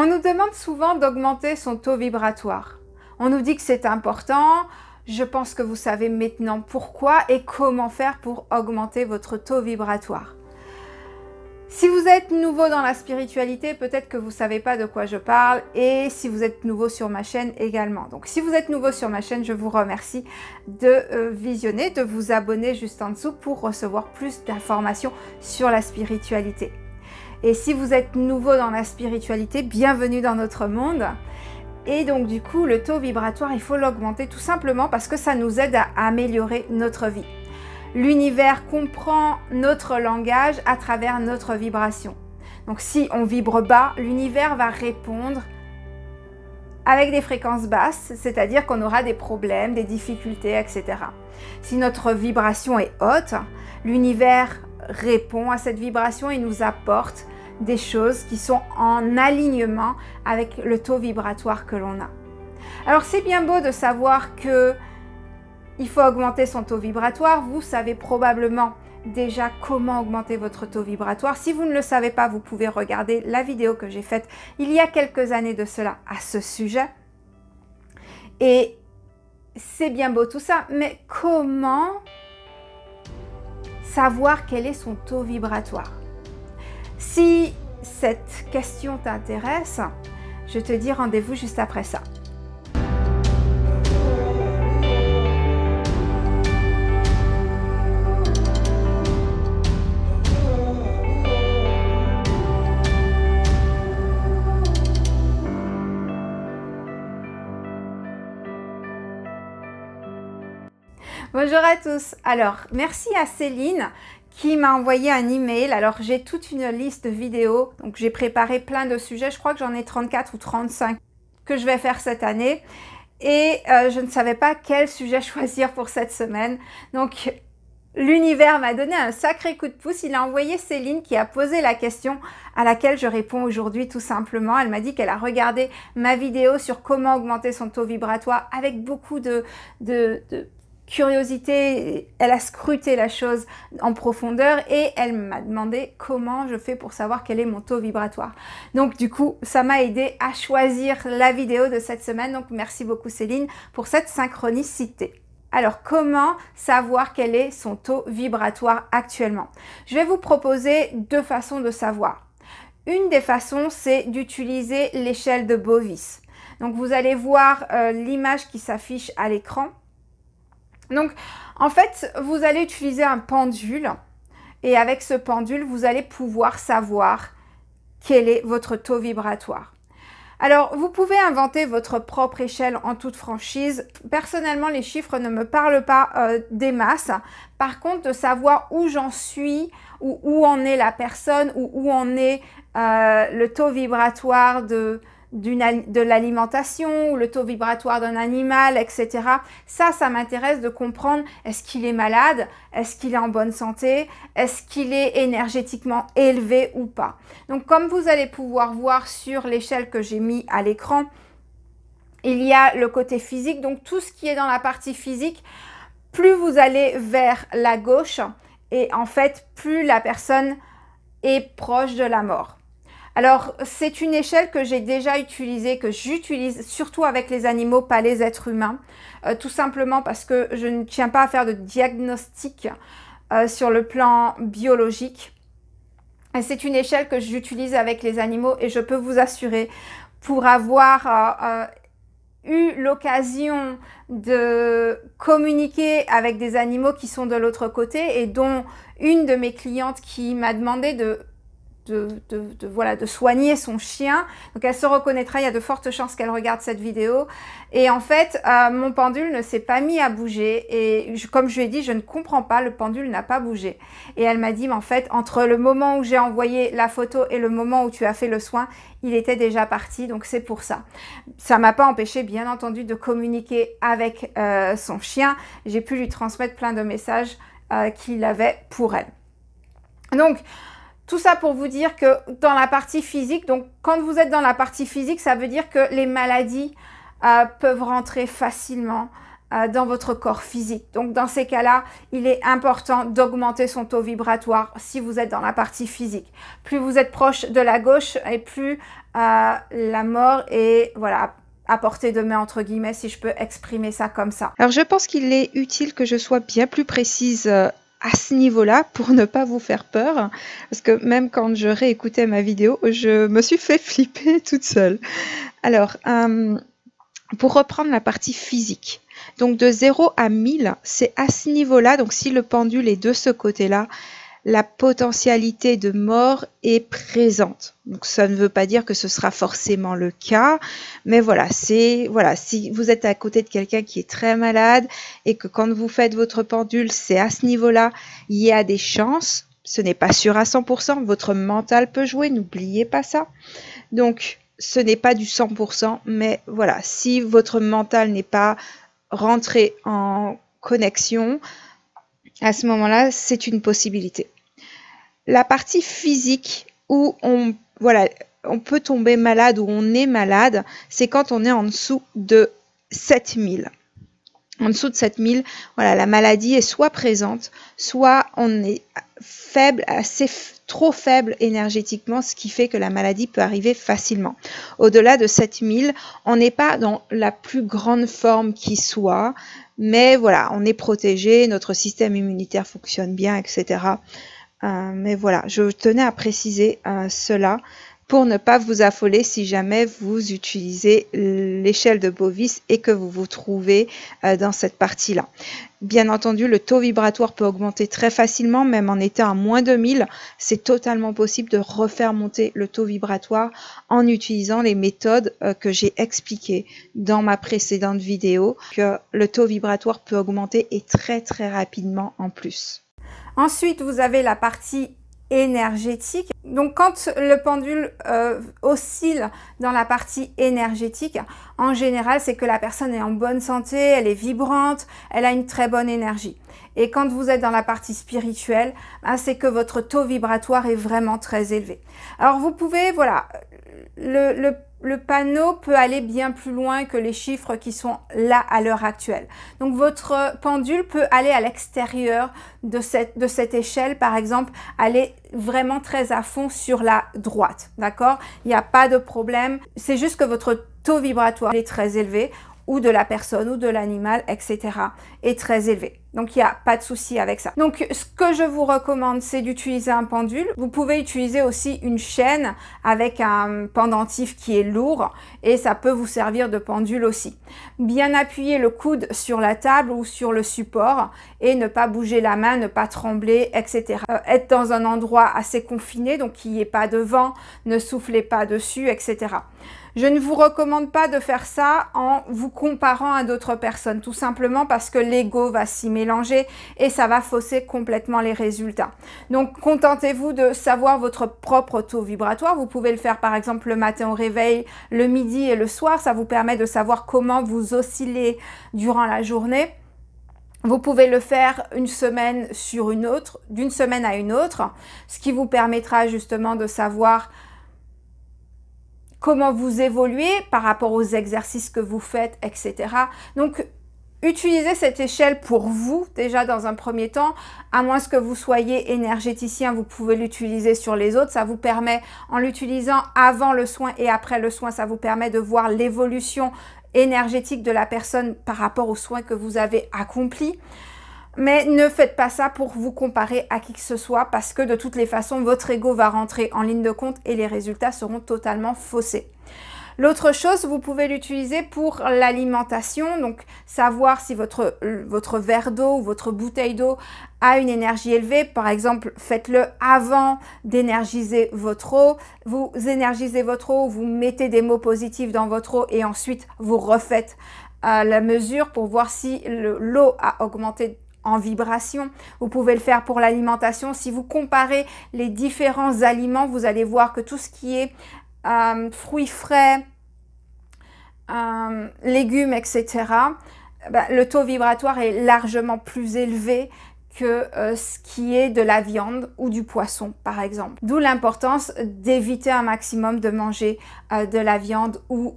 On nous demande souvent d'augmenter son taux vibratoire. On nous dit que c'est important. Je pense que vous savez maintenant pourquoi et comment faire pour augmenter votre taux vibratoire. Si vous êtes nouveau dans la spiritualité, peut-être que vous ne savez pas de quoi je parle, et si vous êtes nouveau sur ma chaîne également. Donc si vous êtes nouveau sur ma chaîne, je vous remercie de visionner, de vous abonner juste en dessous pour recevoir plus d'informations sur la spiritualité. Et si vous êtes nouveau dans la spiritualité, bienvenue dans notre monde. Et donc du coup, le taux vibratoire, il faut l'augmenter tout simplement parce que ça nous aide à améliorer notre vie. L'univers comprend notre langage à travers notre vibration. Donc si on vibre bas, l'univers va répondre avec des fréquences basses, c'est-à-dire qu'on aura des problèmes, des difficultés, etc. Si notre vibration est haute, l'univers répond à cette vibration et nous apporte des choses qui sont en alignement avec le taux vibratoire que l'on a. Alors c'est bien beau de savoir que il faut augmenter son taux vibratoire. Vous savez probablement déjà comment augmenter votre taux vibratoire. Si vous ne le savez pas, vous pouvez regarder la vidéo que j'ai faite il y a quelques années de cela à ce sujet. Et c'est bien beau tout ça, mais comment savoir quel est son taux vibratoire? Si cette question t'intéresse, je te dis rendez-vous juste après ça. Bonjour à tous. Alors, merci à Céline qui m'a envoyé un email. Alors, j'ai toute une liste de vidéos. Donc, j'ai préparé plein de sujets. Je crois que j'en ai 34 ou 35 que je vais faire cette année. Et je ne savais pas quel sujet choisir pour cette semaine. Donc, l'univers m'a donné un sacré coup de pouce. Il a envoyé Céline qui a posé la question à laquelle je réponds aujourd'hui tout simplement. Elle m'a dit qu'elle a regardé ma vidéo sur comment augmenter son taux vibratoire avec beaucoup de curiosité. Elle a scruté la chose en profondeur et elle m'a demandé comment je fais pour savoir quel est mon taux vibratoire. Donc du coup, ça m'a aidé à choisir la vidéo de cette semaine. Donc merci beaucoup Céline pour cette synchronicité. Alors, comment savoir quel est son taux vibratoire actuellement? Je vais vous proposer deux façons de savoir. Une des façons, c'est d'utiliser l'échelle de Bovis. Donc, vous allez voir l'image qui s'affiche à l'écran. Donc, en fait, vous allez utiliser un pendule et avec ce pendule, vous allez pouvoir savoir quel est votre taux vibratoire. Alors, vous pouvez inventer votre propre échelle en toute franchise. Personnellement, les chiffres ne me parlent pas des masses. Par contre, de savoir où j'en suis, ou où en est la personne, ou où en est le taux vibratoire de l'alimentation ou le taux vibratoire d'un animal, etc. Ça m'intéresse de comprendre, est-ce qu'il est malade, est-ce qu'il est en bonne santé, est-ce qu'il est énergétiquement élevé ou pas. Donc comme vous allez pouvoir voir sur l'échelle que j'ai mis à l'écran, il y a le côté physique, donc tout ce qui est dans la partie physique, plus vous allez vers la gauche et en fait plus la personne est proche de la mort. Alors, c'est une échelle que j'ai déjà utilisée, que j'utilise surtout avec les animaux, pas les êtres humains, tout simplement parce que je ne tiens pas à faire de diagnostic sur le plan biologique. Et c'est une échelle que j'utilise avec les animaux et je peux vous assurer, pour avoir eu l'occasion de communiquer avec des animaux qui sont de l'autre côté et dont une de mes clientes qui m'a demandé de soigner son chien. Donc elle se reconnaîtra, il y a de fortes chances qu'elle regarde cette vidéo. Et en fait, mon pendule ne s'est pas mis à bouger. Et comme je lui ai dit, je ne comprends pas, le pendule n'a pas bougé. Et elle m'a dit, mais en fait, entre le moment où j'ai envoyé la photo et le moment où tu as fait le soin, il était déjà parti. Donc c'est pour ça. Ça ne m'a pas empêché, bien entendu, de communiquer avec son chien. J'ai pu lui transmettre plein de messages qu'il avait pour elle. Donc, tout ça pour vous dire que dans la partie physique, donc quand vous êtes dans la partie physique, ça veut dire que les maladies peuvent rentrer facilement dans votre corps physique. Donc dans ces cas-là, il est important d'augmenter son taux vibratoire si vous êtes dans la partie physique. Plus vous êtes proche de la gauche et plus la mort est voilà, à portée de main entre guillemets, si je peux exprimer ça comme ça. Alors je pense qu'il est utile que je sois bien plus précise à ce niveau-là pour ne pas vous faire peur, parce que même quand je réécoutais ma vidéo, je me suis fait flipper toute seule. Alors, pour reprendre la partie physique, donc de 0 à 1000, c'est à ce niveau-là, donc si le pendule est de ce côté-là, la potentialité de mort est présente. Donc ça ne veut pas dire que ce sera forcément le cas, mais voilà, si vous êtes à côté de quelqu'un qui est très malade et que quand vous faites votre pendule, c'est à ce niveau-là, il y a des chances, ce n'est pas sûr à 100%, votre mental peut jouer, n'oubliez pas ça. Donc ce n'est pas du 100%, mais voilà, si votre mental n'est pas rentré en connexion, à ce moment-là, c'est une possibilité. La partie physique où on peut tomber malade ou on est malade, c'est quand on est en dessous de 7000. En dessous de 7000, voilà, la maladie est soit présente, soit on est faible, trop faible énergétiquement, ce qui fait que la maladie peut arriver facilement. Au-delà de 7000, on n'est pas dans la plus grande forme qui soit, mais voilà, on est protégé, notre système immunitaire fonctionne bien, etc. Mais voilà, je tenais à préciser cela pour ne pas vous affoler si jamais vous utilisez l'échelle de Bovis et que vous vous trouvez dans cette partie-là. Bien entendu, le taux vibratoire peut augmenter très facilement, même en étant à moins de 1000. C'est totalement possible de refaire monter le taux vibratoire en utilisant les méthodes que j'ai expliquées dans ma précédente vidéo, que le taux vibratoire peut augmenter et très rapidement en plus. Ensuite, vous avez la partie énergétique. Donc quand le pendule oscille dans la partie énergétique, en général, c'est que la personne est en bonne santé, elle est vibrante, elle a une très bonne énergie. Et quand vous êtes dans la partie spirituelle, c'est que votre taux vibratoire est vraiment très élevé. Alors vous pouvez, voilà, le panneau peut aller bien plus loin que les chiffres qui sont là à l'heure actuelle. Donc votre pendule peut aller à l'extérieur de cette échelle, par exemple, aller vraiment très à fond sur la droite, d'accord? Il n'y a pas de problème, c'est juste que votre taux vibratoire est très élevé, ou de la personne ou de l'animal, etc. est très élevé. Donc, il n'y a pas de souci avec ça. Donc, ce que je vous recommande, c'est d'utiliser un pendule. Vous pouvez utiliser aussi une chaîne avec un pendentif qui est lourd et ça peut vous servir de pendule aussi. Bien appuyer le coude sur la table ou sur le support et ne pas bouger la main, ne pas trembler, etc. Être dans un endroit assez confiné, donc qu'il n'y ait pas de vent, ne soufflez pas dessus, etc. Je ne vous recommande pas de faire ça en vous comparant à d'autres personnes, tout simplement parce que l'ego va s'y mélanger et ça va fausser complètement les résultats. Donc, contentez-vous de savoir votre propre taux vibratoire. Vous pouvez le faire par exemple le matin au réveil, le midi et le soir. Ça vous permet de savoir comment vous oscillez durant la journée. Vous pouvez le faire une semaine sur une autre, d'une semaine à une autre, ce qui vous permettra justement de savoir comment vous évoluez par rapport aux exercices que vous faites, etc. Donc, utilisez cette échelle pour vous, déjà dans un premier temps, à moins que vous soyez énergéticien, vous pouvez l'utiliser sur les autres. Ça vous permet, en l'utilisant avant le soin et après le soin, ça vous permet de voir l'évolution énergétique de la personne par rapport aux soins que vous avez accomplis. Mais ne faites pas ça pour vous comparer à qui que ce soit parce que de toutes les façons, votre ego va rentrer en ligne de compte et les résultats seront totalement faussés. L'autre chose, vous pouvez l'utiliser pour l'alimentation, donc savoir si votre verre d'eau ou votre bouteille d'eau a une énergie élevée. Par exemple, faites-le avant d'énergiser votre eau. Vous énergisez votre eau, vous mettez des mots positifs dans votre eau et ensuite vous refaites la mesure pour voir si l'eau a augmenté en vibration. Vous pouvez le faire pour l'alimentation. Si vous comparez les différents aliments, vous allez voir que tout ce qui est fruits frais, légumes, etc., le taux vibratoire est largement plus élevé que ce qui est de la viande ou du poisson, par exemple. D'où l'importance d'éviter un maximum de manger de la viande ou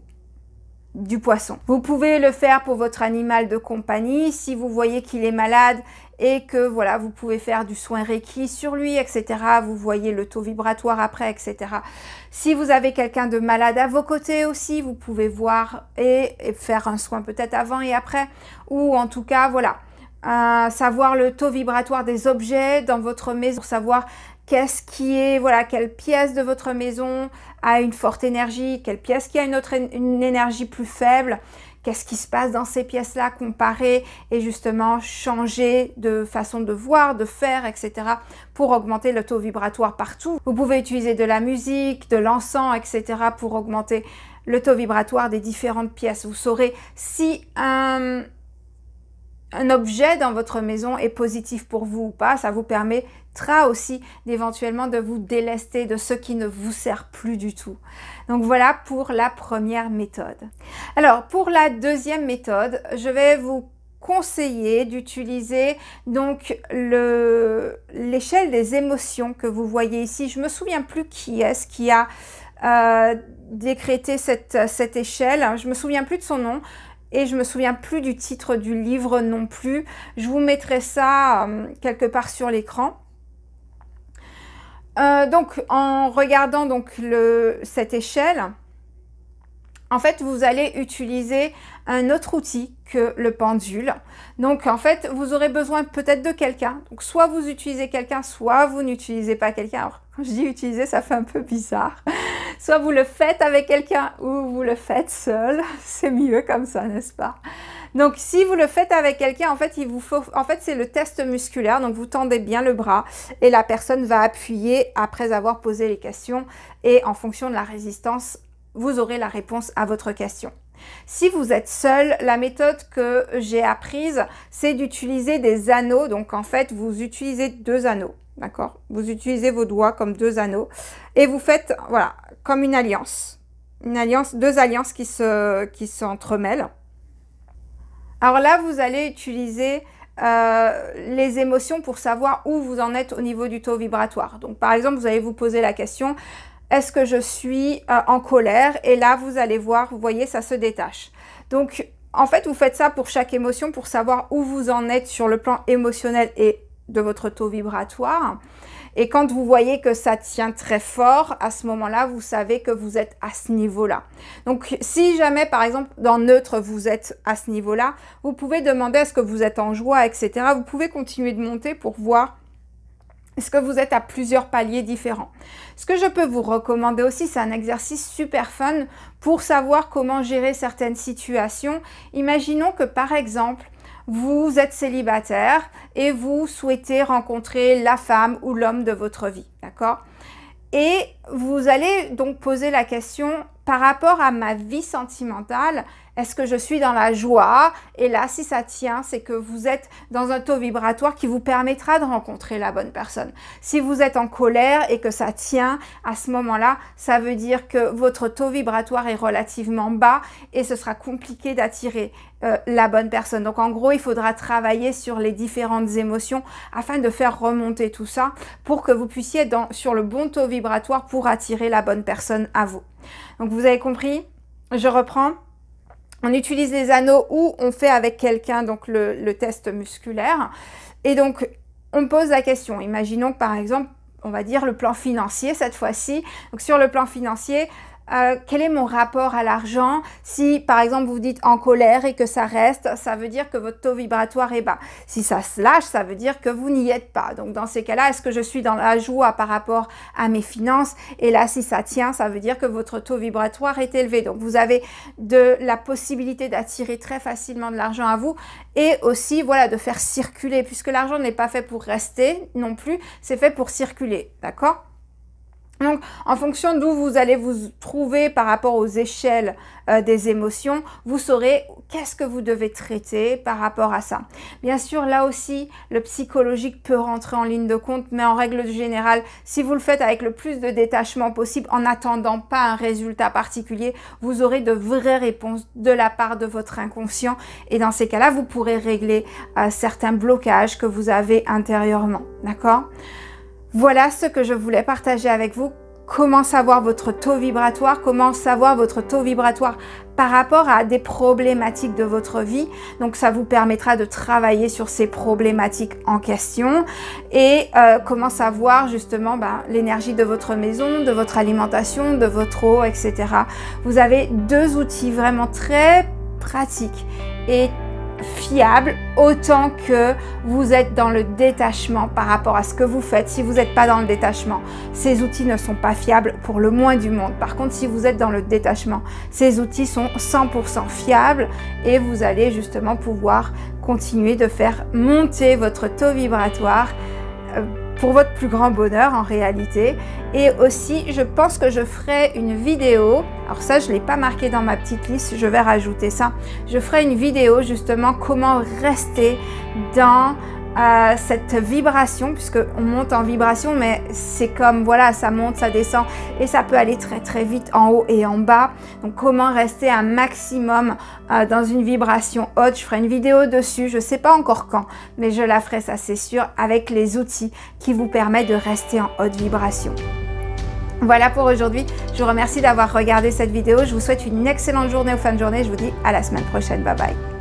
du poisson. Vous pouvez le faire pour votre animal de compagnie si vous voyez qu'il est malade et que voilà, vous pouvez faire du soin Reiki sur lui, etc. Vous voyez le taux vibratoire après, etc. Si vous avez quelqu'un de malade à vos côtés aussi, vous pouvez voir et faire un soin peut-être avant et après, ou en tout cas, voilà, savoir le taux vibratoire des objets dans votre maison pour savoir qu'est-ce qui est, voilà, quelle pièce de votre maison a une forte énergie, quelle pièce qui a une énergie plus faible, qu'est-ce qui se passe dans ces pièces-là, comparer et justement changer de façon de voir, de faire, etc. pour augmenter le taux vibratoire partout. Vous pouvez utiliser de la musique, de l'encens, etc. pour augmenter le taux vibratoire des différentes pièces. Vous saurez si un objet dans votre maison est positif pour vous ou pas. Ça vous permettra aussi d'éventuellement de vous délester de ce qui ne vous sert plus du tout. Donc voilà pour la première méthode. Alors pour la deuxième méthode, je vais vous conseiller d'utiliser donc l'échelle des émotions que vous voyez ici. Je me souviens plus qui est-ce qui a décrété cette échelle. Je me souviens plus de son nom. Et je me souviens plus du titre du livre non plus. Je vous mettrai ça quelque part sur l'écran. Donc, en regardant donc cette échelle, en fait, vous allez utiliser un autre outil que le pendule. Donc, en fait, vous aurez besoin peut-être de quelqu'un. Donc, soit vous utilisez quelqu'un, soit vous n'utilisez pas quelqu'un. Alors, quand je dis utiliser, ça fait un peu bizarre. Soit vous le faites avec quelqu'un ou vous le faites seul. C'est mieux comme ça, n'est-ce pas? Donc, si vous le faites avec quelqu'un, en fait, c'est le test musculaire. Donc, vous tendez bien le bras et la personne va appuyer après avoir posé les questions. Et en fonction de la résistance, vous aurez la réponse à votre question. Si vous êtes seul, la méthode que j'ai apprise, c'est d'utiliser des anneaux. Donc, en fait, vous utilisez 2 anneaux. D'accord? Vous utilisez vos doigts comme 2 anneaux et vous faites, voilà, comme une alliance. Une alliance, 2 alliances qui s'entremêlent. Alors là, vous allez utiliser les émotions pour savoir où vous en êtes au niveau du taux vibratoire. Donc, par exemple, vous allez vous poser la question, est-ce que je suis en colère? Et là, vous allez voir, vous voyez, ça se détache. Donc, en fait, vous faites ça pour chaque émotion pour savoir où vous en êtes sur le plan émotionnel et de votre taux vibratoire. Et quand vous voyez que ça tient très fort, à ce moment-là, vous savez que vous êtes à ce niveau-là. Donc, si jamais, par exemple, dans neutre, vous êtes à ce niveau-là, vous pouvez demander est-ce que vous êtes en joie, etc. Vous pouvez continuer de monter pour voir est-ce que vous êtes à plusieurs paliers différents. Ce que je peux vous recommander aussi, c'est un exercice super fun pour savoir comment gérer certaines situations. Imaginons que, par exemple, vous êtes célibataire et vous souhaitez rencontrer la femme ou l'homme de votre vie, d'accord? Et vous allez donc poser la question par rapport à ma vie sentimentale, est-ce que je suis dans la joie? Et là, si ça tient, c'est que vous êtes dans un taux vibratoire qui vous permettra de rencontrer la bonne personne. Si vous êtes en colère et que ça tient, à ce moment-là, ça veut dire que votre taux vibratoire est relativement bas et ce sera compliqué d'attirer la bonne personne. Donc, en gros, il faudra travailler sur les différentes émotions afin de faire remonter tout ça pour que vous puissiez être sur le bon taux vibratoire pour attirer la bonne personne à vous. Donc, vous avez compris? Je reprends. On utilise les anneaux ou on fait avec quelqu'un donc le test musculaire. Et donc, on pose la question. Imaginons que, par exemple, on va dire le plan financier cette fois-ci. Donc, sur le plan financier, quel est mon rapport à l'argent? Si, par exemple, vous dites en colère et que ça reste, ça veut dire que votre taux vibratoire est bas. Si ça se lâche, ça veut dire que vous n'y êtes pas. Donc, dans ces cas-là, est-ce que je suis dans la joie par rapport à mes finances? Et là, si ça tient, ça veut dire que votre taux vibratoire est élevé. Donc, vous avez de la possibilité d'attirer très facilement de l'argent à vous et aussi, voilà, de faire circuler, puisque l'argent n'est pas fait pour rester non plus, c'est fait pour circuler. D'accord? Donc, en fonction d'où vous allez vous trouver par rapport aux échelles des émotions, vous saurez qu'est-ce que vous devez traiter par rapport à ça. Bien sûr, là aussi, le psychologique peut rentrer en ligne de compte, mais en règle générale, si vous le faites avec le plus de détachement possible, en n'attendant pas un résultat particulier, vous aurez de vraies réponses de la part de votre inconscient. Et dans ces cas-là, vous pourrez régler certains blocages que vous avez intérieurement. D'accord ? Voilà ce que je voulais partager avec vous comment savoir votre taux vibratoire, comment savoir votre taux vibratoire par rapport à des problématiques de votre vie. Donc ça vous permettra de travailler sur ces problématiques en question et comment savoir justement l'énergie de votre maison, de votre alimentation, de votre eau, etc. Vous avez 2 outils vraiment très pratiques et fiable autant que vous êtes dans le détachement par rapport à ce que vous faites. Si vous n'êtes pas dans le détachement, ces outils ne sont pas fiables pour le moins du monde. Par contre, si vous êtes dans le détachement, ces outils sont 100% fiables et vous allez justement pouvoir continuer de faire monter votre taux vibratoire pour votre plus grand bonheur en réalité. Et aussi, je pense que je ferai une vidéo, alors ça je ne l'ai pas marqué dans ma petite liste, je vais rajouter ça. Je ferai une vidéo justement comment rester dans cette vibration, puisque on monte en vibration, mais c'est comme voilà, ça monte, ça descend et ça peut aller très très vite en haut et en bas. Donc comment rester un maximum dans une vibration haute. Je ferai une vidéo dessus, je sais pas encore quand, mais je la ferai, ça c'est sûr, avec les outils qui vous permettent de rester en haute vibration. Voilà pour aujourd'hui, je vous remercie d'avoir regardé cette vidéo, je vous souhaite une excellente journée ou fin de journée, je vous dis à la semaine prochaine, bye bye.